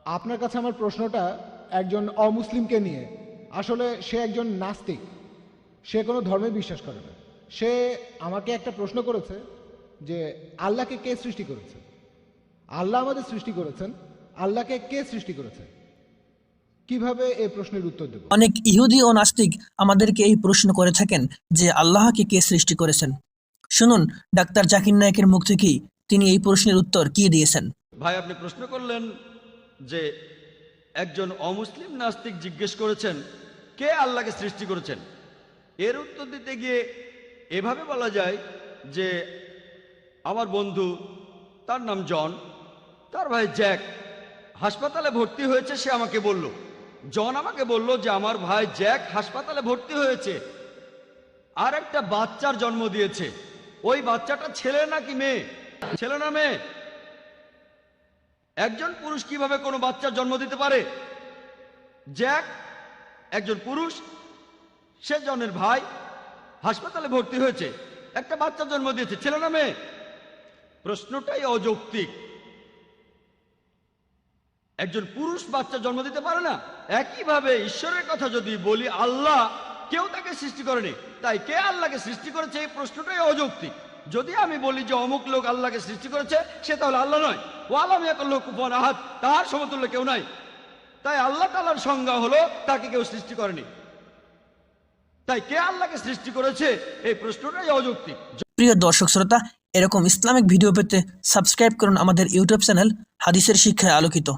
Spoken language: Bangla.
আপনার কাছে আমার প্রশ্নটা একজন অমুসলিমকে নিয়ে। আসলে সে একজন নাস্তিক, সে কোনো ধর্মে বিশ্বাস করে না। সে আমাকে একটা প্রশ্ন করেছে যে আল্লাহকে কে সৃষ্টি করেছে। আল্লাহ আমাদের সৃষ্টি করেছেন, আল্লাহকে কে সৃষ্টি করেছে, কিভাবে এই প্রশ্নের উত্তর দেব? অনেক ইহুদি ও নাস্তিক আমাদেরকে এই প্রশ্ন করে থাকেন যে আল্লাহকে কে সৃষ্টি করেছেন। শুনুন ডাক্তার জাকির নায়েকের মুখ থেকেই তিনি এই প্রশ্নের উত্তর কি দিয়েছেন। ভাই, আপনি প্রশ্ন করলেন যে একজন অমুসলিম নাস্তিক জিজ্ঞেস করেছেন কে আল্লাহকে সৃষ্টি করেছেন। এর উত্তর দিতে গিয়ে এভাবে বলা যায় যে আমার বন্ধু, তার নাম জন, তার ভাই জ্যাক হাসপাতালে ভর্তি হয়েছে। সে আমাকে বলল, জন আমাকে বলল যে আমার ভাই জ্যাক হাসপাতালে ভর্তি হয়েছে, আর একটা বাচ্চার জন্ম দিয়েছে। ওই বাচ্চাটা ছেলে নাকি মেয়ে? ছেলে না মেয়ে? একজন পুরুষ কিভাবে কোনো বাচ্চার জন্ম দিতে পারে? জ্যাক একজন পুরুষ, সে জনের ভাই হাসপাতালে ভর্তি হয়েছে, একটা বাচ্চার জন্ম দিয়েছে, ছেলে না মেয়ে? প্রশ্নটাই অযৌক্তিক। একজন পুরুষ বাচ্চা জন্ম দিতে পারে না। একইভাবে ঈশ্বরের কথা যদি বলি, আল্লাহ কেউ তাকে সৃষ্টি করেনি, তাই কে আল্লাহকে সৃষ্টি করেছে এই প্রশ্নটাই অযৌক্তিক। যদি আমি বলি যে অমুক লোক আল্লাহকে সৃষ্টি করেছে, সে তাহলে আল্লাহ নয়। ও আলাম ইয়াকুল কুফুয়ান আহাদ, তার সমতুল্য কেউ নাই। তাই আল্লাহ তাআলার সংজ্ঞা হলো তাকে কেউ সৃষ্টি করেনি। তাই কে আল্লাহকে সৃষ্টি করেছে এই প্রশ্নটাই অযৌক্তিক। প্রিয় দর্শক শ্রোতা, এরকম ইসলামিক ভিডিও পেতে সাবস্ক্রাইব করুন আমাদের ইউটিউব চ্যানেল হাদিসের শিক্ষায় আলোকিত।